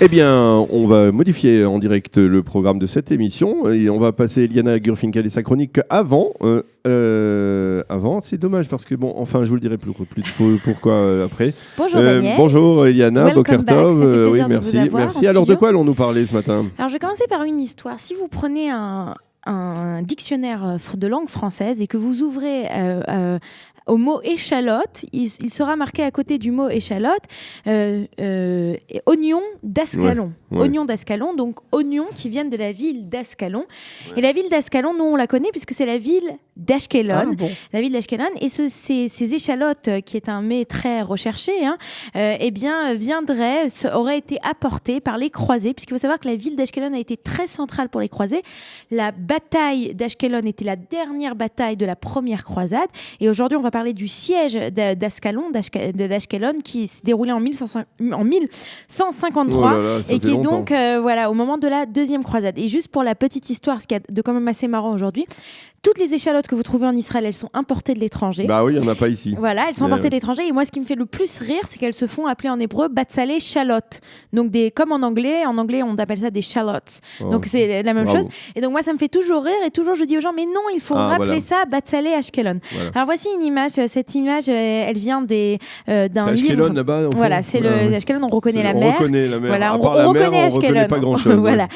Eh bien, on va modifier en direct le programme de cette émission et on va passer Eliana Gurfinkel et sa chronique avant. C'est dommage parce que, bon, enfin, je vous le dirai plus pourquoi après. Bonjour Daniel. Bonjour Eliana, Welcome Boker back. Tov. Ça fait plaisir Oui, de merci. vous avoir Merci. en Alors, de studio. quoi allons-nous parler ce matin ? Alors, je vais commencer par une histoire. Si vous prenez un dictionnaire de langue française et que vous ouvrez au mot échalote, il sera marqué à côté du mot échalote oignon d'Ascalon. Ouais. Oignon d'Ascalon, donc oignons qui viennent de la ville d'Ascalon. Ouais. Et la ville d'Ascalon, nous on la connaît puisque c'est la ville d'Ashkelon. Ah, bon. La ville d'Ashkelon. Et ces échalotes, qui est un mets très recherché, auraient été apportées par les croisés, puisqu'il faut savoir que la ville d'Ashkelon a été très centrale pour les croisés. La bataille d'Ashkelon était la dernière bataille de la première croisade. Et aujourd'hui, on va parler du siège d'Ashkelon qui s'est déroulé en 1153 et qui est donc au moment de la deuxième croisade. Et juste pour la petite histoire, ce qui est de quand même assez marrant aujourd'hui, toutes les échalotes que vous trouvez en Israël, elles sont importées de l'étranger. Bah oui, il n'y en a pas ici. Voilà, elles sont importées de l'étranger. Et moi, ce qui me fait le plus rire, c'est qu'elles se font appeler en hébreu batzalé shalotes. Donc, comme en anglais, on appelle ça des shallots. Donc, c'est la même chose. Et donc, moi, ça me fait toujours rire. Et toujours, je dis aux gens, mais non, il faut rappeler ça batzalé Ashkelon. Voilà. Alors, voici une image. Cette image, elle vient d'un livre. Ashkelon, là-bas. Voilà, c'est le Ashkelon, on reconnaît la mer. On reconnaît la mer. Voilà, on reconnaît Ashkelon. Pas grand-chose. Voilà.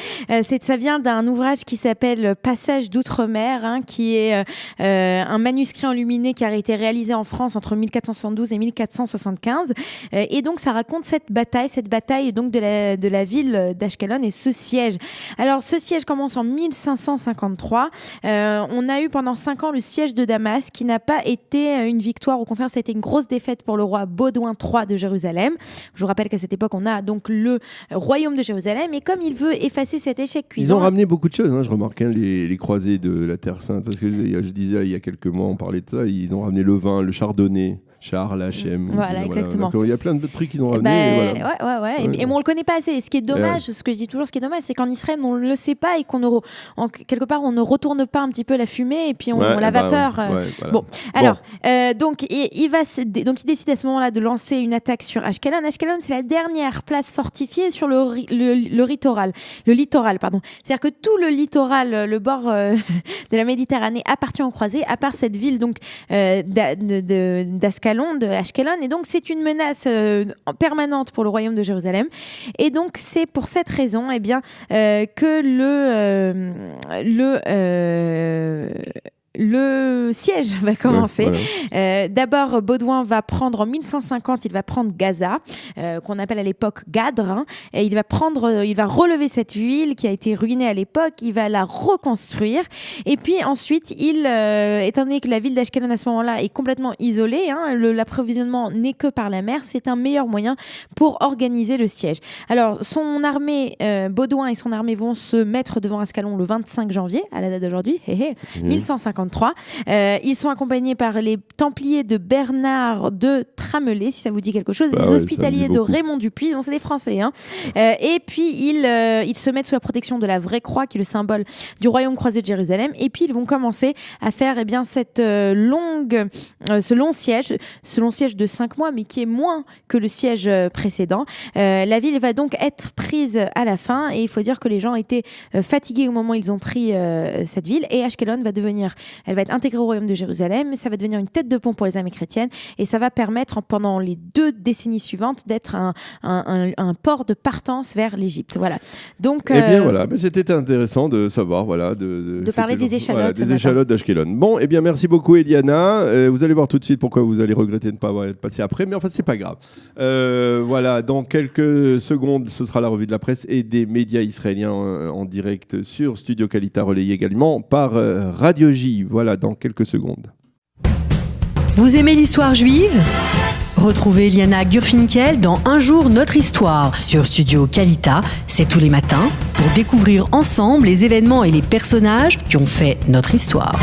Ça vient d'un ouvrage qui s'appelle Passage d'outre-mer, qui est un manuscrit enluminé qui a été réalisé en France entre 1472 et 1475. Et donc, ça raconte cette bataille donc de la ville d'Ashkelon et ce siège. Alors, ce siège commence en 1553. On a eu pendant 5 ans le siège de Damas qui n'a pas été une victoire. Au contraire, ça a été une grosse défaite pour le roi Baudouin III de Jérusalem. Je vous rappelle qu'à cette époque, on a donc le royaume de Jérusalem. Et comme il veut effacer cet échec cuisant... Ils ont ramené beaucoup de choses, je remarque, les croisés de la Terre Sainte. Parce que je disais, il y a quelques mois, on parlait de ça, ils ont ramené le vin, le chardonnay, Charles, H&M. Voilà, exactement. Il y a plein de trucs qu'ils ont ramenés. Et on ne le connaît pas assez. Et ce qui est dommage, ce que je dis toujours, c'est qu'en Israël, on ne le sait pas et quelque part, on ne retourne pas un petit peu la fumée et puis la vapeur. Voilà. Bon, alors, donc, il décide à ce moment-là de lancer une attaque sur Ashkelon. Ashkelon, c'est la dernière place fortifiée sur le littoral. C'est-à-dire que tout le littoral, le bord de la Méditerranée appartient aux croisés, à part cette ville donc d'Ashkelon, et donc c'est une menace permanente pour le royaume de Jérusalem. Et donc c'est pour cette raison que le siège va commencer. D'abord, Baudouin va prendre en 1150, il va prendre Gaza, qu'on appelle à l'époque Gadre, et il va relever cette ville qui a été ruinée à l'époque, il va la reconstruire, et puis ensuite, étant donné que la ville d'Ashkelon à ce moment-là est complètement isolée, l'approvisionnement n'est que par la mer, c'est un meilleur moyen pour organiser le siège. Alors, son armée, Baudouin et son armée vont se mettre devant Ascalon le 25 janvier, à la date d'aujourd'hui, 1153. Ils sont accompagnés par les Templiers de Bernard de Tramelay, si ça vous dit quelque chose, les Hospitaliers de Raymond Dupuis, c'est des Français. Et puis, ils se mettent sous la protection de la vraie croix, qui est le symbole du royaume croisé de Jérusalem. Et puis, ils vont commencer à faire ce long siège de 5 mois, mais qui est moins que le siège précédent. La ville va donc être prise à la fin, et il faut dire que les gens étaient fatigués au moment où ils ont pris cette ville, et Ashkelon elle va être intégrée au royaume de Jérusalem, ça va devenir une tête de pont pour les armées chrétiennes, et ça va permettre pendant les 2 décennies suivantes d'être un port de partance vers l'Égypte. Voilà. Donc, c'était intéressant de savoir, de parler des échalotes. Des échalotes d'Ashkelon. Bon, merci beaucoup Eliana. Vous allez voir tout de suite pourquoi vous allez regretter de ne pas avoir été passé après, mais enfin c'est pas grave. Dans quelques secondes, ce sera la revue de la presse et des médias israéliens en direct sur Studio Kalita, relayé également par Radio J. Voilà, dans quelques secondes. Vous aimez l'histoire juive ? Retrouvez Eliana Gurfinkel dans Un jour notre histoire sur Studio Kalita. C'est tous les matins pour découvrir ensemble les événements et les personnages qui ont fait notre histoire.